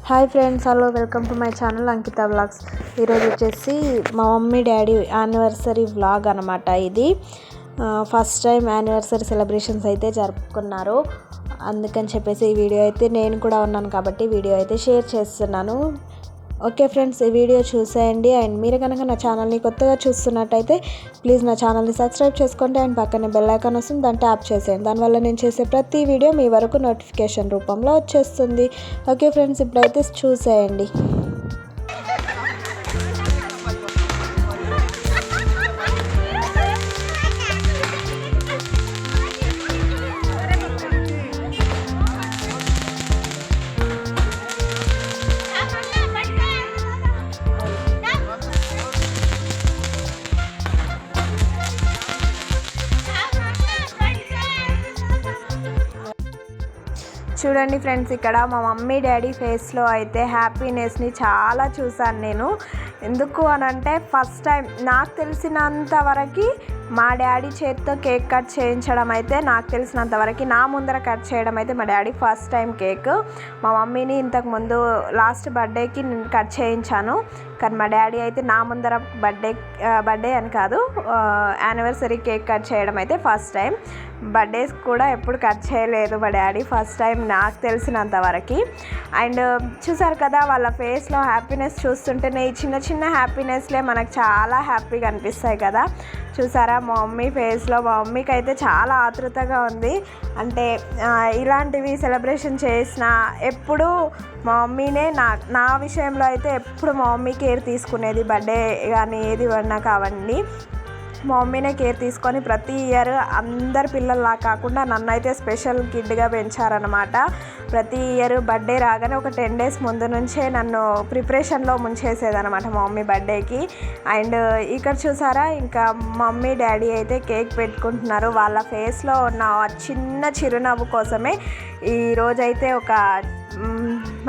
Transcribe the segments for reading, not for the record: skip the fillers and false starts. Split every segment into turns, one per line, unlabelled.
Hi friends, hello, welcome to my channel Ankita vlogs. ఈరోజు వచ్చేసి మా మమ్మీ డాడీ యానివర్సరీ వ్లాగ్ అనమాట. ఇది ఫస్ట్ టైం యానివర్సరీ సెలబ్రేషన్స్ అయితే జరుపుకున్నారు. అందుకని చెప్పేసి ఈ వీడియో అయితే నేను కూడా ఉన్నాను కాబట్టి వీడియో అయితే షేర్ చేస్తున్నాను. ఓకే ఫ్రెండ్స్, ఈ వీడియో చూసేయండి. అండ్ మీరు కనుక నా ఛానల్ని కొత్తగా చూస్తున్నట్టయితే ప్లీజ్ నా ఛానల్ని సబ్స్క్రైబ్ చేసుకోండి. అండ్ పక్కనే బెల్ ఐకాన్ వస్తుంది, దాన్ని ట్యాప్ చేసేయండి. దానివల్ల నేను చేసే ప్రతి వీడియో మీ వరకు నోటిఫికేషన్ రూపంలో వచ్చేస్తుంది. ఓకే ఫ్రెండ్స్, ఇప్పుడైతే చూసేయండి. చూడండి ఫ్రెండ్స్, ఇక్కడ మా మమ్మీ డాడీ ఫేస్లో అయితే హ్యాపీనెస్ని చాలా చూసాను నేను. ఎందుకు అనంటే ఫస్ట్ టైం నాకు తెలిసినంత వరకు మా డాడీ చేతితో కేక్ కట్ చేయించడం అయితే నాకు తెలిసినంత వరకు నా ముందర కట్ చేయడం అయితే మా డాడీ ఫస్ట్ టైం కేక్. మా మమ్మీని ఇంతకుముందు లాస్ట్ బర్త్డేకి నేను కట్ చేయించాను, కానీ మా డాడీ అయితే నా ముందర బర్త్డే అని కాదు, యానివర్సరీ కేక్ కట్ చేయడం అయితే ఫస్ట్ టైం. బర్త్డేస్ కూడా ఎప్పుడు కట్ చేయలేదు మా డాడీ, ఫస్ట్ టైం నాకు తెలిసినంత వరకు. అండ్ చూసారు కదా, వాళ్ళ ఫేస్లో హ్యాపీనెస్ చూస్తుంటేనే ఈ చిన్న చిన్న హ్యాపీనెస్లే మనకు చాలా హ్యాపీగా అనిపిస్తాయి కదా. చూసారా మా మమ్మీ ఫేస్లో, మా మమ్మీకి అయితే చాలా ఆతృతగా ఉంది. అంటే ఇలాంటివి సెలబ్రేషన్ చేసిన ఎప్పుడు మా మమ్మీనే నా విషయంలో అయితే ఎప్పుడు మా మమ్మీ కేర్ తీసుకునేది. బర్త్డే కానీ ఏది అన్నా కావండి, మా మమ్మీనే కేర్ తీసుకొని ప్రతి ఇయర్ అందరి పిల్లల్లా కాకుండా నన్ను అయితే స్పెషల్ కిడ్గా పెంచారనమాట. ప్రతి ఇయర్ బర్త్డే రాగానే ఒక 10 days ముందు నుంచే నన్ను ప్రిపరేషన్లో ముంచేసేదనమాట మా మమ్మీ బర్త్డేకి. అండ్ ఇక్కడ చూసారా, ఇంకా మమ్మీ డాడీ అయితే కేక్ పెట్టుకుంటున్నారు. వాళ్ళ ఫేస్లో ఉన్న చిన్న చిరునవ్వు కోసమే ఈరోజైతే ఒక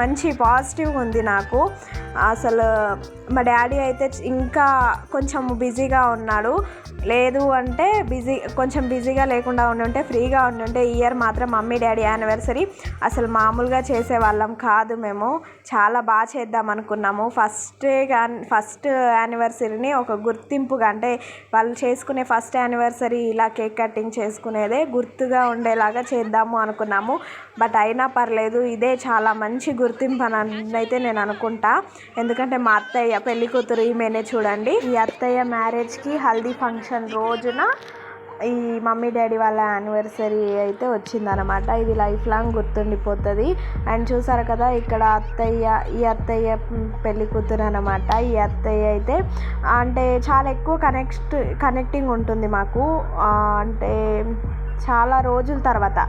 మంచి పాజిటివ్ ఉంది నాకు. అసలు మా డాడీ అయితే ఇంకా కొంచెం బిజీగా ఉన్నాడు. లేదు అంటే కొంచెం బిజీగా లేకుండా ఉండుంటే, ఫ్రీగా ఉండుంటే ఈ ఇయర్ మాత్రం మమ్మీ డాడీ యానివర్సరీ అసలు మామూలుగా చేసేవాళ్ళం కాదు. మేము చాలా బాగా చేద్దాం అనుకున్నాము. ఫస్ట్ యానివర్సరీని ఒక గుర్తింపుగా, అంటే వాళ్ళు చేసుకునే ఫస్ట్ యానివర్సరీ ఇలా కేక్ కటింగ్ చేసుకునేదే గుర్తుగా ఉండేలాగా చేద్దాము అనుకున్నాము. బట్ అయినా పర్లేదు, ఇదే చాలా మంచి గుర్తింపు అని అయితే నేను అనుకుంటా. ఎందుకంటే మా అత్తయ్య పెళ్లి కూతురు ఈమెనే చూడండి. ఈ అత్తయ్య మ్యారేజ్కి హల్దీ ఫంక్షన్ రోజున ఈ మమ్మీ డాడీ వాళ్ళ యానివర్సరీ అయితే వచ్చిందనమాట. ఇది లైఫ్ లాంగ్ గుర్తుండిపోతుంది. అండ్ చూసారు కదా, ఇక్కడ ఈ అత్తయ్య పెళ్లి కూతురు అనమాట. ఈ అత్తయ్య అయితే అంటే చాలా ఎక్కువ కనెక్టింగ్ ఉంటుంది మాకు. అంటే చాలా రోజుల తర్వాత,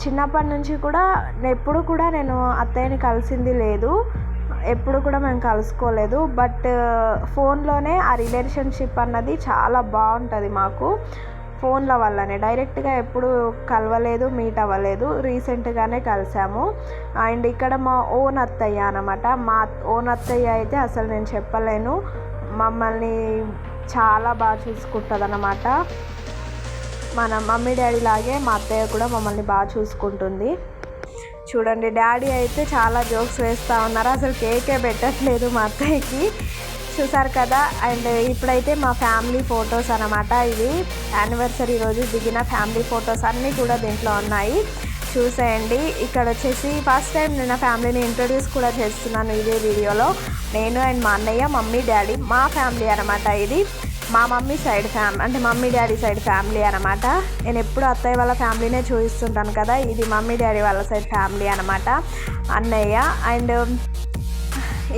చిన్నప్పటి నుంచి కూడా ఎప్పుడు కూడా నేను అత్తయ్యని కలిసింది లేదు, ఎప్పుడు కూడా మేము కలుసుకోలేదు. బట్ ఫోన్లోనే ఆ రిలేషన్షిప్ అన్నది చాలా బాగుంటుంది మాకు. ఫోన్ల వల్లనే, డైరెక్ట్గా ఎప్పుడు కలవలేదు, మీట్ అవ్వలేదు, రీసెంట్గానే కలిసాము. అండ్ ఇక్కడ మా ఓన్ అత్తయ్య అనమాట. మా ఓన్ అత్తయ్య అయితే అసలు నేను చెప్పలేను, మమ్మల్ని చాలా బాగా చూసుకుంటుంది అన్నమాట. మన మమ్మీ డాడీ లాగే మా అత్తయ్య కూడా మమ్మల్ని బాగా చూసుకుంటుంది. చూడండి, డాడీ అయితే చాలా జోక్స్ వేస్తూ ఉన్నారు, అసలు కేకే పెట్టట్లేదు మా అత్తయ్యకి. చూసారు కదా. అండ్ ఇప్పుడైతే మా ఫ్యామిలీ ఫొటోస్ అనమాట. ఇవి యానివర్సరీ రోజు దిగిన ఫ్యామిలీ ఫొటోస్ అన్నీ కూడా దీంట్లో ఉన్నాయి, చూసేయండి. ఇక్కడ వచ్చేసి ఫస్ట్ టైం నేను ఫ్యామిలీని ఇంట్రొడ్యూస్ కూడా చేస్తున్నాను ఇదే వీడియోలో. నేను అండ్ మా అన్నయ్య, మమ్మీ డాడీ, మా ఫ్యామిలీ అనమాట. ఇది మా మమ్మీ సైడ్ అంటే మమ్మీ డాడీ సైడ్ ఫ్యామిలీ అనమాట. నేను ఎప్పుడు అత్తయ్య వాళ్ళ ఫ్యామిలీనే చూపిస్తుంటాను కదా, ఇది మమ్మీ డాడీ వాళ్ళ సైడ్ ఫ్యామిలీ అనమాట, అన్నయ్య. అండ్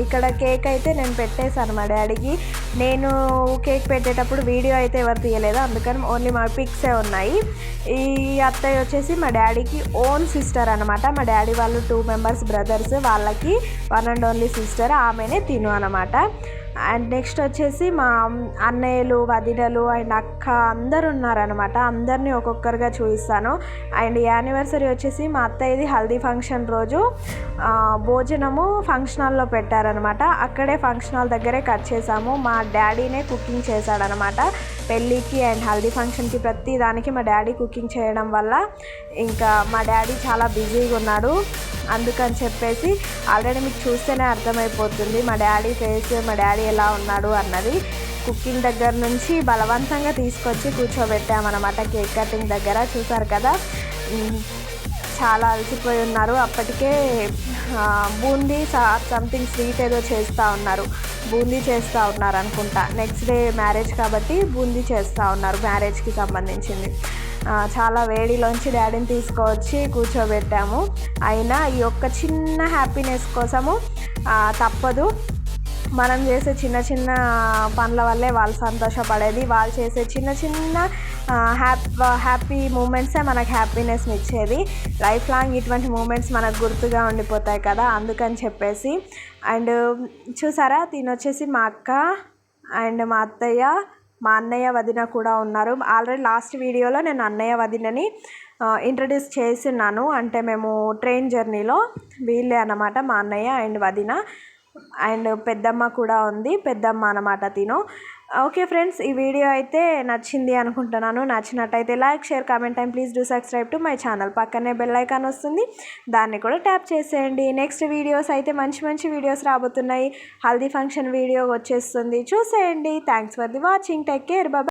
ఇక్కడ కేక్ అయితే నేను పెట్టేశాను మా డాడీకి. నేను కేక్ పెట్టేటప్పుడు వీడియో అయితే ఎవరు తీయలేదు, అందుకని ఓన్లీ మా పిక్సే ఉన్నాయి. ఈ అత్తయ్య వచ్చేసి మా డాడీకి ఓన్ సిస్టర్ అనమాట. మా డాడీ వాళ్ళు 2 members బ్రదర్స్, వాళ్ళకి 1 and only సిస్టర్, ఆమెనే తిను అనమాట. అండ్ నెక్స్ట్ వచ్చేసి మా అన్నయ్యలు, వదినలు అండ్ అక్క అందరు ఉన్నారనమాట. అందరినీ ఒక్కొక్కరుగా చూపిస్తాను. అండ్ యానివర్సరీ వచ్చేసి మా అత్తయ్యది హల్దీ ఫంక్షన్ రోజు భోజనము ఫంక్షన్ హాల్లో పెట్టారనమాట. అక్కడే ఫంక్షన్ హాల్ దగ్గరే కట్ చేసాము. మా డాడీనే కుకింగ్ చేశాడనమాట. పెళ్ళికి అండ్ హల్దీ ఫంక్షన్కి ప్రతి దానికి మా డాడీ కుకింగ్ చేయడం వల్ల ఇంకా మా డాడీ చాలా బిజీగా ఉన్నాడు. అందుకని చెప్పేసి ఆల్రెడీ మీకు చూస్తేనే అర్థమైపోతుంది మా డాడీ ఫేస్, మా డాడీ ఎలా ఉన్నాడు అన్నది. కుకింగ్ దగ్గర నుంచి బలవంతంగా తీసుకొచ్చి కూర్చోబెట్టామన్నమాట కేక్ కటింగ్ దగ్గర. చూసారు కదా చాలా అలసిపోయి ఉన్నారు. అప్పటికే బూందీ సంథింగ్ స్వీట్ ఏదో చేస్తూ ఉన్నారు, బూందీ చేస్తూ ఉన్నారు అనుకుంటా. నెక్స్ట్ డే మ్యారేజ్ కాబట్టి బూందీ చేస్తూ ఉన్నారు, మ్యారేజ్కి సంబంధించింది. చాలా వేడిలోంచి డాడీని తీసుకొచ్చి కూర్చోబెట్టాము. అయినా ఈ ఒక్క చిన్న హ్యాపీనెస్ కోసము తప్పదు. మనం చేసే చిన్న చిన్న పనుల వల్లే వాళ్ళు సంతోషపడేది. వాళ్ళు చేసే చిన్న చిన్న హ్యాపీ మూమెంట్సే మనకు హ్యాపీనెస్ని ఇచ్చేది. లైఫ్ లాంగ్ ఇటువంటి మూమెంట్స్ మనకు గుర్తుగా ఉండిపోతాయి కదా, అందుకని చెప్పేసి. అండ్ చూసారా తినొచ్చేసి మా అక్క అండ్ మా అత్తయ్య, మా అన్నయ్య వదిన కూడా ఉన్నారు. ఆల్రెడీ లాస్ట్ వీడియోలో నేను అన్నయ్య వదినని ఇంట్రడ్యూస్ చేస్తున్నాను. అంటే మేము ట్రైన్ జర్నీలో వీళ్ళే అన్నమాట మా అన్నయ్య అండ్ వదిన. అండ్ పెద్దమ్మ కూడా ఉంది, పెద్దమ్మ అన్నమాట తిను. ఓకే ఫ్రెండ్స్, ఈ వీడియో అయితే నచ్చింది అనుకుంటున్నాను. నచ్చినట్టయితే like, share, comment and please do subscribe to my channel. పక్కనే బెల్ ఐకాన్ వస్తుంది, దాన్ని కూడా ట్యాప్ చేసేయండి. నెక్స్ట్ వీడియోస్ అయితే మంచి మంచి వీడియోస్ రాబోతున్నాయి. హల్దీ ఫంక్షన్ వీడియో వచ్చేస్తుంది, చూసేయండి. Thanks for the watching. Take care, bye.